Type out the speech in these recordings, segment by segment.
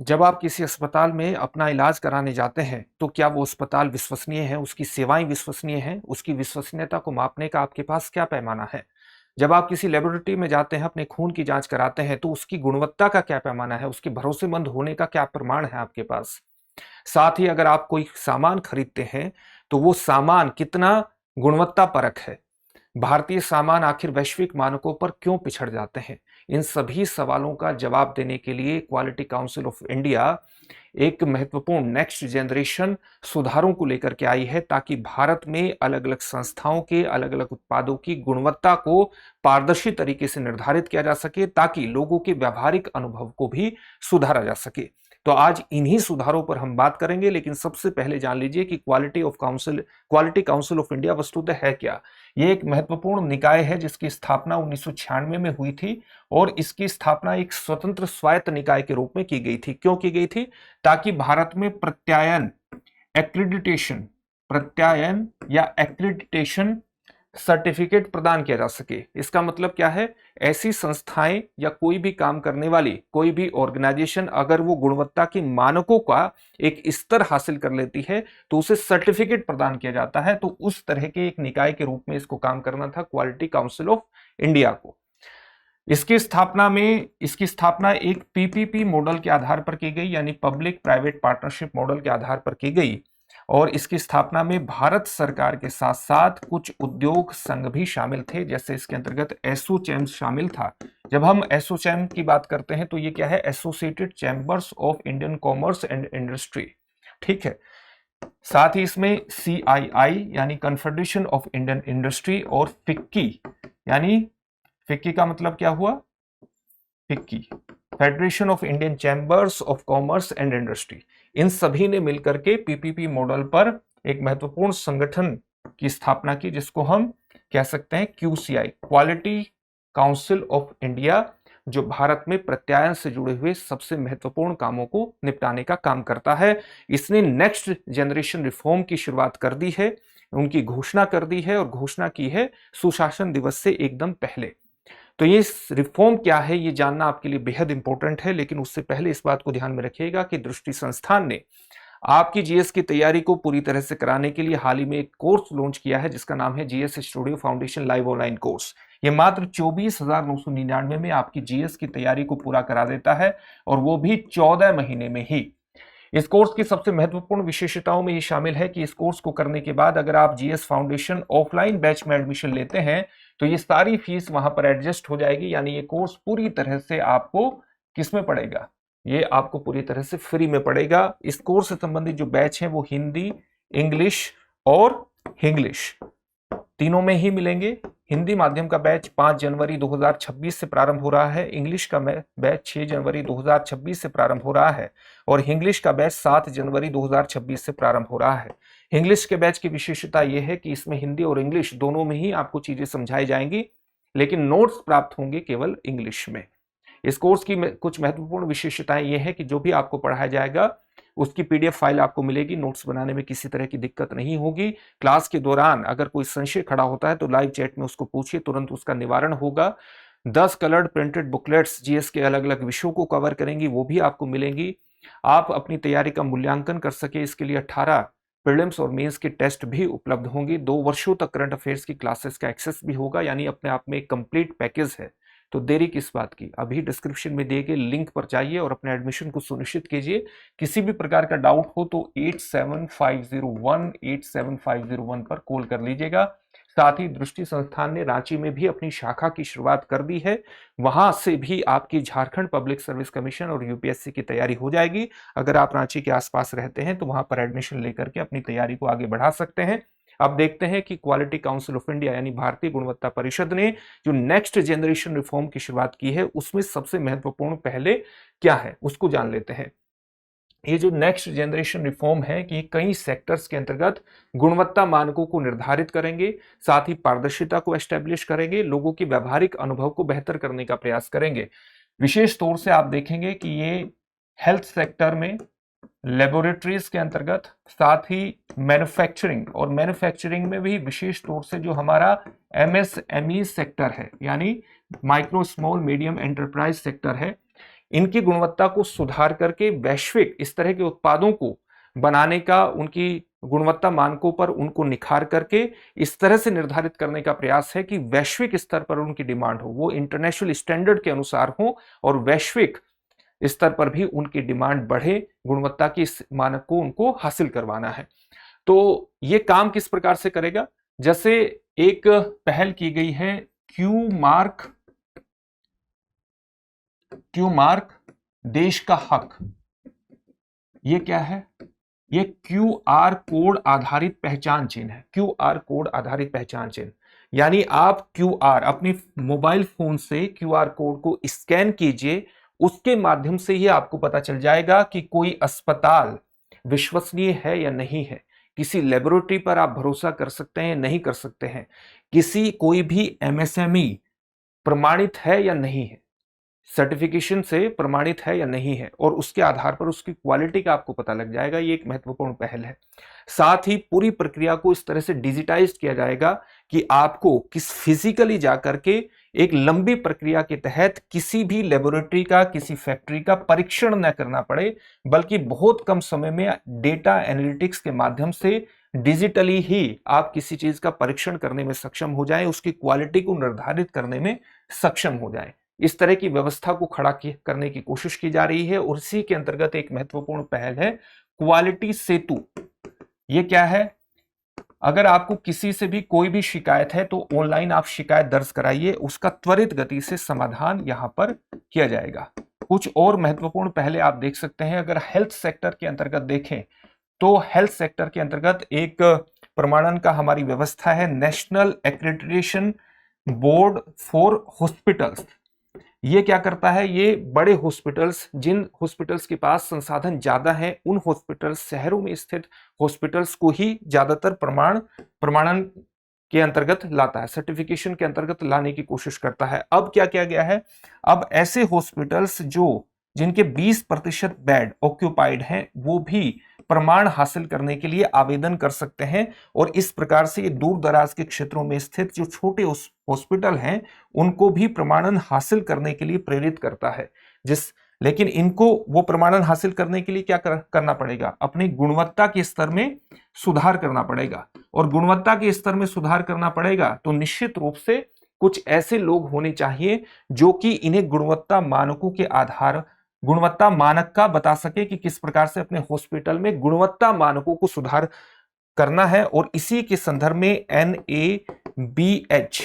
जब आप किसी अस्पताल में अपना इलाज कराने जाते हैं, तो क्या वो अस्पताल विश्वसनीय है, उसकी सेवाएँ विश्वसनीय हैं? उसकी विश्वसनीयता को मापने का आपके पास क्या पैमाना है? जब आप किसी लैबोरेटरी में जाते हैं, अपने खून की जाँच कराते हैं, तो उसकी गुणवत्ता का क्या पैमाना है? उसके भरोसेमंद होने का क्या प्रमाण है आपके पास? साथ ही अगर आप कोई सामान खरीदते हैं, तो वो सामान कितना गुणवत्तापरक है? भारतीय सामान आखिर वैश्विक मानकों पर क्यों पिछड़ जाते हैं? इन सभी सवालों का जवाब देने के लिए क्वालिटी काउंसिल ऑफ इंडिया एक महत्वपूर्ण नेक्स्ट जनरेशन सुधारों को लेकर के आई है, ताकि भारत में अलग-अलग संस्थाओं के अलग-अलग उत्पादों की गुणवत्ता को पारदर्शी तरीके से निर्धारित किया जा सके, ताकि लोगों के व्यावहारिक अनुभव को भी सुधारा जा सके। तो आज इन्हीं सुधारों पर हम बात करेंगे, लेकिन सबसे पहले जान लीजिए कि क्वालिटी काउंसिल ऑफ इंडिया वस्तुतः है क्या? ये एक महत्वपूर्ण निकाय है जिसकी स्थापना 1996 में हुई थी, और इसकी स्थापना एक स्वतंत्र स्वायत्त निकाय के रूप में की गई थी। क्यों की गई थी? ताकि भारत में एक्रीडिटेशन प्रत्यायन या एक्रीडिटेशन सर्टिफिकेट प्रदान किया जा सके। इसका मतलब क्या है? ऐसी संस्थाएं या कोई भी काम करने वाली कोई भी ऑर्गेनाइजेशन अगर वो गुणवत्ता के मानकों का एक स्तर हासिल कर लेती है, तो उसे सर्टिफिकेट प्रदान किया जाता है। तो उस तरह के एक निकाय के रूप में इसको काम करना था क्वालिटी काउंसिल ऑफ इंडिया को। इसकी स्थापना एक पीपीपी मॉडल के आधार पर की गई, यानी पब्लिक प्राइवेट पार्टनरशिप मॉडल के आधार पर की गई। और इसकी स्थापना में भारत सरकार के साथ साथ कुछ उद्योग संघ भी शामिल थे, जैसे इसके अंतर्गत एसोचैम शामिल था। जब हम एसोचैम की बात करते हैं तो ये क्या है? Associated Chambers of Indian Commerce and Industry. ठीक है। साथ ही इसमें सीआईआई यानी कन्फेडरेशन ऑफ इंडियन इंडस्ट्री, और फिक्की यानी फिक्की का मतलब क्या हुआ? FICCI Federation of Indian Chambers of Commerce and Industry, इन सभी ने मिलकर के पीपीपी मॉडल पर एक महत्वपूर्ण संगठन की स्थापना की, जिसको हम कह सकते हैं QCI, quality council of India, जो भारत में प्रत्यायन से जुड़े हुए सबसे महत्वपूर्ण कामों को निपटाने का काम करता है। इसने नेक्स्ट जनरेशन रिफॉर्म की शुरुआत कर दी है, उनकी घोषणा कर दी है, और घोषणा की है सुशासन दिवस से एकदम पहले। तो ये रिफॉर्म क्या है, ये जानना आपके लिए बेहद इंपॉर्टेंट है। लेकिन उससे पहले इस बात को ध्यान में रखिएगा कि दृष्टि संस्थान ने आपकी जीएस की तैयारी को पूरी तरह से कराने के लिए हाल ही में एक कोर्स लॉन्च किया है, जिसका नाम है GS studio foundation live online course. ये मात्र 24,999 में आपकी जीएस की तैयारी को पूरा करा देता है, और वो भी 14 महीने में ही। इस कोर्स की सबसे महत्वपूर्ण विशेषताओं में ये शामिल है कि इस कोर्स को करने के बाद अगर आप जीएस फाउंडेशन ऑफलाइन बैच में एडमिशन लेते हैं, तो ये सारी फीस वहां पर एडजस्ट हो जाएगी। यानी ये कोर्स पूरी तरह से आपको किस में पड़ेगा? ये आपको पूरी तरह से फ्री में पड़ेगा। इस कोर्स से संबंधित जो बैच है वो हिंदी, इंग्लिश और हिंग्लिश तीनों में ही मिलेंगे। हिंदी माध्यम का बैच 5 जनवरी 2026 से प्रारंभ हो रहा है, इंग्लिश का बैच 6 जनवरी 2026 से प्रारंभ हो रहा है, और इंग्लिश का बैच 7 जनवरी 2026 से प्रारंभ हो रहा है। इंग्लिश के बैच की विशेषता यह है कि इसमें हिंदी और इंग्लिश दोनों में ही आपको चीजें समझाई जाएंगी, लेकिन नोट्स प्राप्त होंगे केवल इंग्लिश में। इस कोर्स की कुछ महत्वपूर्ण विशेषताएं ये है कि जो भी आपको पढ़ाया जाएगा उसकी पीडीएफ फाइल आपको मिलेगी, नोट्स बनाने में किसी तरह की दिक्कत नहीं होगी। क्लास के दौरान अगर कोई संशय खड़ा होता है तो लाइव चैट में उसको पूछिए, तुरंत उसका निवारण होगा। 10 कलर्ड प्रिंटेड बुकलेट्स जीएस के अलग अलग विषयों को कवर करेंगी, वो भी आपको मिलेंगी। आप अपनी तैयारी का मूल्यांकन कर सके, इसके लिए 18 प्रीलिम्स और मेंस के टेस्ट भी उपलब्ध होंगे। 2 वर्षों तक करंट अफेयर्स की क्लासेस का एक्सेस भी होगा, यानी अपने आप में एक कंप्लीट पैकेज है। तो देरी किस बात की? अभी डिस्क्रिप्शन में दिए गए लिंक पर जाइए और अपने एडमिशन को सुनिश्चित कीजिए। किसी भी प्रकार का डाउट हो तो 8750187501 पर कॉल कर लीजिएगा। साथ ही दृष्टि संस्थान ने रांची में भी अपनी शाखा की शुरुआत कर दी है, वहां से भी आपकी झारखंड पब्लिक सर्विस कमीशन और यूपीएससी की तैयारी हो जाएगी। अगर आप रांची के आसपास रहते हैं तो वहां पर एडमिशन लेकर के अपनी तैयारी को आगे बढ़ा सकते हैं। अब देखते हैं कि क्वालिटी काउंसिल ऑफ इंडिया यानी भारतीय गुणवत्ता परिषद ने जो नेक्स्ट जनरेशन रिफॉर्म की शुरुआत की है, उसमें सबसे महत्वपूर्ण पहले क्या है उसको जान लेते हैं। ये जो नेक्स्ट जनरेशन रिफॉर्म है कि कई सेक्टर्स के अंतर्गत गुणवत्ता मानकों को निर्धारित करेंगे, साथ ही पारदर्शिता को एस्टेब्लिश करेंगे, लोगों के व्यावहारिक अनुभव को बेहतर करने का प्रयास करेंगे। विशेष तौर से आप देखेंगे कि ये हेल्थ सेक्टर में, लेबोरेटरीज के अंतर्गत, साथ ही मैन्युफैक्चरिंग, और मैन्युफैक्चरिंग में भी विशेष तौर से जो हमारा एमएसएमई सेक्टर है, यानी micro small medium enterprise sector है, इनकी गुणवत्ता को सुधार करके वैश्विक इस तरह के उत्पादों को बनाने का, उनकी गुणवत्ता मानकों पर उनको निखार करके इस तरह से निर्धारित करने का प्रयास है कि वैश्विक स्तर पर उनकी डिमांड हो, वो इंटरनेशनल स्टैंडर्ड के अनुसार हो और वैश्विक स्तर पर भी उनकी डिमांड बढ़े, गुणवत्ता की इस मानक को उनको हासिल करवाना है। तो ये काम किस प्रकार से करेगा? जैसे एक पहल की गई है क्यू मार्क देश का हक। ये क्या है? ये QR कोड आधारित पहचान चिन्ह है। QR कोड आधारित पहचान चिन्ह यानी आप QR अपनी मोबाइल फोन से QR कोड को स्कैन कीजिए, उसके माध्यम से ही आपको पता चल जाएगा कि कोई अस्पताल विश्वसनीय है या नहीं है, किसी लेबोरेटरी पर आप भरोसा कर सकते हैं नहीं कर सकते हैं, कोई भी MSME प्रमाणित है या नहीं है, सर्टिफिकेशन से प्रमाणित है या नहीं है, और उसके आधार पर उसकी क्वालिटी का आपको पता लग जाएगा। ये एक महत्वपूर्ण पहल है। साथ ही पूरी प्रक्रिया को इस तरह से डिजिटाइज किया जाएगा कि आपको फिजिकली जाकर के एक लंबी प्रक्रिया के तहत किसी भी लेबोरेटरी का, किसी फैक्ट्री का परीक्षण न करना पड़े, बल्कि बहुत कम समय में डेटा एनालिटिक्स के माध्यम से डिजिटली ही आप किसी चीज का परीक्षण करने में सक्षम हो जाए, उसकी क्वालिटी को निर्धारित करने में सक्षम हो जाए। इस तरह की व्यवस्था को खड़ा करने की कोशिश की जा रही है और इसी के अंतर्गत एक महत्वपूर्ण पहल है क्वालिटी सेतु। ये क्या है? अगर आपको किसी से भी कोई भी शिकायत है तो ऑनलाइन आप शिकायत दर्ज कराइए, उसका त्वरित गति से समाधान यहां पर किया जाएगा। कुछ और महत्वपूर्ण पहले आप देख सकते हैं। अगर हेल्थ सेक्टर के अंतर्गत देखें तो हेल्थ सेक्टर के अंतर्गत एक प्रमाणन का हमारी व्यवस्था है, national accreditation board for hospitals. ये क्या करता है? ये बड़े हॉस्पिटल्स, जिन हॉस्पिटल्स के पास संसाधन ज्यादा है, उन हॉस्पिटल्स, शहरों में स्थित हॉस्पिटल्स को ही ज्यादातर प्रमाणन के अंतर्गत लाता है, सर्टिफिकेशन के अंतर्गत लाने की कोशिश करता है। अब क्या किया गया है? अब ऐसे हॉस्पिटल्स जिनके 20% बेड ऑक्यूपाइड हैं, वो भी प्रमाण हासिल करने के लिए आवेदन कर सकते हैं, और इस प्रकार से ये दूर दराज के क्षेत्रों में स्थित जो छोटे हॉस्पिटल हैं उनको भी प्रमाणन हासिल करने के लिए प्रेरित करता है। लेकिन इनको वो प्रमाणन हासिल करने के लिए क्या करना पड़ेगा? अपनी गुणवत्ता के स्तर में सुधार करना पड़ेगा, और गुणवत्ता के स्तर में सुधार करना पड़ेगा तो निश्चित रूप से कुछ ऐसे लोग होने चाहिए जो कि इन्हें गुणवत्ता मानक का बता सके कि किस प्रकार से अपने हॉस्पिटल में गुणवत्ता मानकों को सुधार करना है। और इसी के संदर्भ में NABH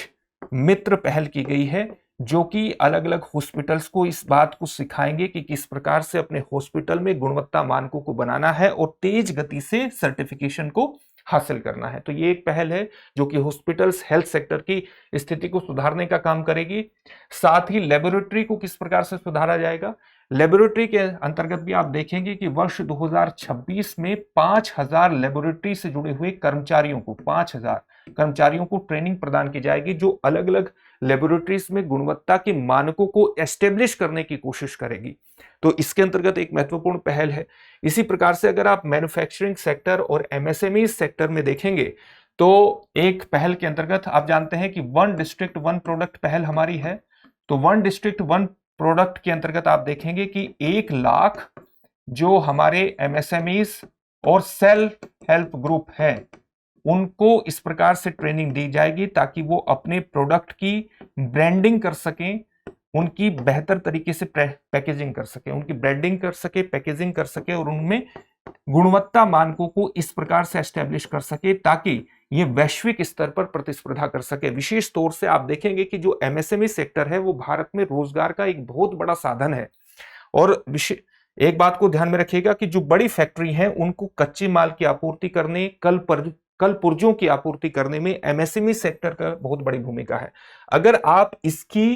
मित्र पहल की गई है, जो कि अलग अलग हॉस्पिटल्स को इस बात को सिखाएंगे कि किस प्रकार से अपने हॉस्पिटल में गुणवत्ता मानकों को बनाना है और तेज गति से सर्टिफिकेशन को हासिल करना है। तो ये एक पहल है जो कि हॉस्पिटल्स, हेल्थ सेक्टर की स्थिति को सुधारने का काम करेगी। साथ ही लेबोरेटरी को किस प्रकार से सुधारा जाएगा? लेबोरेटरी के अंतर्गत भी आप देखेंगे कि वर्ष 2026 में 5000 लेबोरेटरी से जुड़े हुए कर्मचारियों को 5000 कर्मचारियों को ट्रेनिंग प्रदान की जाएगी, जो अलग अलग लेबोरेटरीज में गुणवत्ता के मानकों को एस्टेब्लिश करने की कोशिश करेगी। तो इसके अंतर्गत एक महत्वपूर्ण पहल है। इसी प्रकार से अगर आप मैन्युफैक्चरिंग सेक्टर और MSME सेक्टर में देखेंगे तो एक पहल के अंतर्गत आप जानते हैं कि 1 डिस्ट्रिक्ट 1 प्रोडक्ट पहल हमारी है। तो 1 डिस्ट्रिक्ट 1 प्रोडक्ट के अंतर्गत आप देखेंगे कि 1 लाख जो हमारे MSMEs और सेल्फ हेल्प ग्रुप है उनको इस प्रकार से ट्रेनिंग दी जाएगी ताकि वो अपने प्रोडक्ट की ब्रांडिंग कर सकें, उनकी बेहतर तरीके से पैकेजिंग कर सके, उनकी ब्रांडिंग कर सके, पैकेजिंग कर सके और उनमें गुणवत्ता मानकों को इस प्रकार से एस्टेब्लिश कर सके ताकि ये वैश्विक स्तर पर प्रतिस्पर्धा कर सके। विशेष तौर से आप देखेंगे कि जो MSME सेक्टर है वो भारत में रोजगार का एक बहुत बड़ा साधन है। और एक बात को ध्यान में रखिएगा कि जो बड़ी फैक्ट्री हैं उनको कच्चे माल की आपूर्ति करने, कल पुर्जों की आपूर्ति करने में MSME सेक्टर का बहुत बड़ी भूमिका है। अगर आप इसकी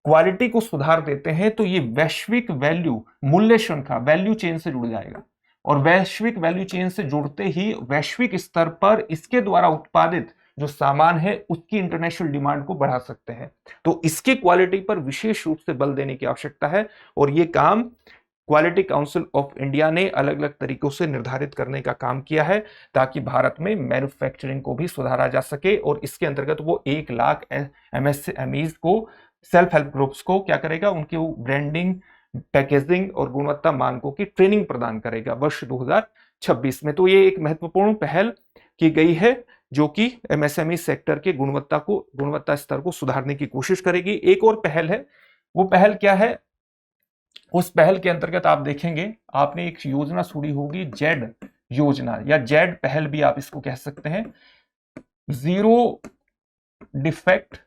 क्वालिटी को सुधार देते हैं तो ये वैश्विक मूल्य श्रृंखला, वैल्यू चेन से जुड़ जाएगा, और वैश्विक वैल्यू चेन से जुड़ते ही वैश्विक स्तर पर इसके द्वारा उत्पादित जो सामान है उसकी इंटरनेशनल डिमांड को बढ़ा सकते हैं। तो इसकी क्वालिटी पर विशेष रूप से बल देने की आवश्यकता है, और ये काम क्वालिटी काउंसिल ऑफ इंडिया ने अलग अलग तरीकों से निर्धारित करने का काम किया है ताकि भारत में मैन्युफैक्चरिंग को भी सुधारा जा सके। और इसके अंतर्गत वो 1 लाख MSMEs को, सेल्फ हेल्प ग्रुप्स को क्या करेगा? उनकी ब्रांडिंग, पैकेजिंग और गुणवत्ता मानकों की ट्रेनिंग प्रदान करेगा वर्ष 2026 में। तो ये एक महत्वपूर्ण पहल की गई है जो कि एमएसएमई सेक्टर के गुणवत्ता स्तर को सुधारने की कोशिश करेगी। एक और पहल है, वो पहल क्या है? उस पहल के अंतर्गत आप देखेंगे, आपने एक योजना सुनी होगी, जेड योजना या जेड पहल भी आप इसको कह सकते हैं, जीरो डिफेक्ट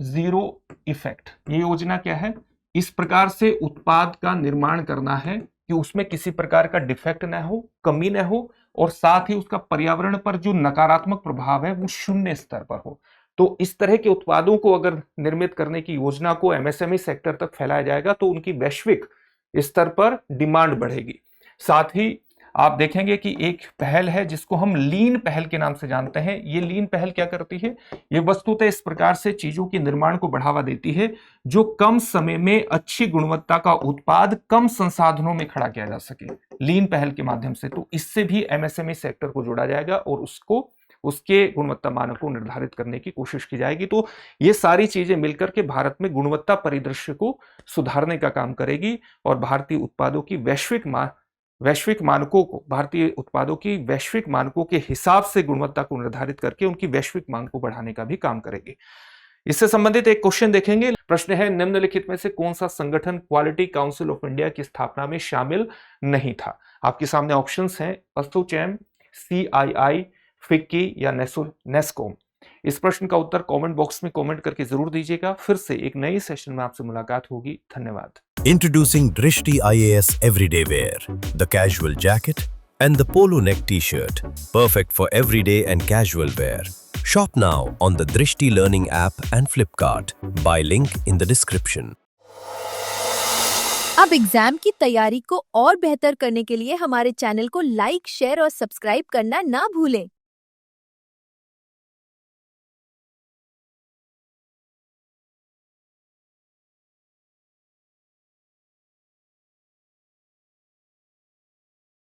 जीरो इफेक्ट। ये योजना क्या है? इस प्रकार से उत्पाद का निर्माण करना है कि उसमें किसी प्रकार का डिफेक्ट ना हो, कमी ना हो, और साथ ही उसका पर्यावरण पर जो नकारात्मक प्रभाव है वो शून्य स्तर पर हो। तो इस तरह के उत्पादों को अगर निर्मित करने की योजना को एमएसएमई सेक्टर तक फैलाया जाएगा तो उनकी वैश्विक स्तर पर डिमांड बढ़ेगी। साथ ही आप देखेंगे कि एक पहल है जिसको हम लीन पहल के नाम से जानते हैं। ये लीन पहल क्या करती है? ये वस्तुतः इस प्रकार से चीजों के निर्माण को बढ़ावा देती है जो कम समय में अच्छी गुणवत्ता का उत्पाद कम संसाधनों में खड़ा किया जा सके, लीन पहल के माध्यम से। तो इससे भी एमएसएमई सेक्टर को जोड़ा जाएगा और उसके गुणवत्ता मानक को निर्धारित करने की कोशिश की जाएगी। तो ये सारी चीजें मिलकर के भारत में गुणवत्ता परिदृश्य को सुधारने का काम करेगी और भारतीय उत्पादों की वैश्विक मानकों को, भारतीय उत्पादों की वैश्विक मानकों के हिसाब से गुणवत्ता को निर्धारित करके उनकी वैश्विक मांग को बढ़ाने का भी काम करेगी। इससे संबंधित एक क्वेश्चन देखेंगे। प्रश्न है, निम्नलिखित में से कौन सा संगठन क्वालिटी काउंसिल ऑफ इंडिया की स्थापना में शामिल नहीं था? आपके सामने ऑप्शंस हैं, एसोचैम, CII, फिक्की या नेस्कोम। इस प्रश्न का उत्तर कमेंट बॉक्स में कमेंट करके जरूर दीजिएगा। फिर से एक नए सेशन में आपसे मुलाकात होगी। धन्यवाद। Introducing Drishti IAS Everyday Wear, the casual jacket and the polo neck t-shirt, perfect for everyday and casual wear. Shop now on the Drishti Learning app and Flipkart. Buy link in the description. अब exam की तैयारी को और बेहतर करने के लिए हमारे चैनल को लाइक, शेयर और सब्सक्राइब करना ना भूलें।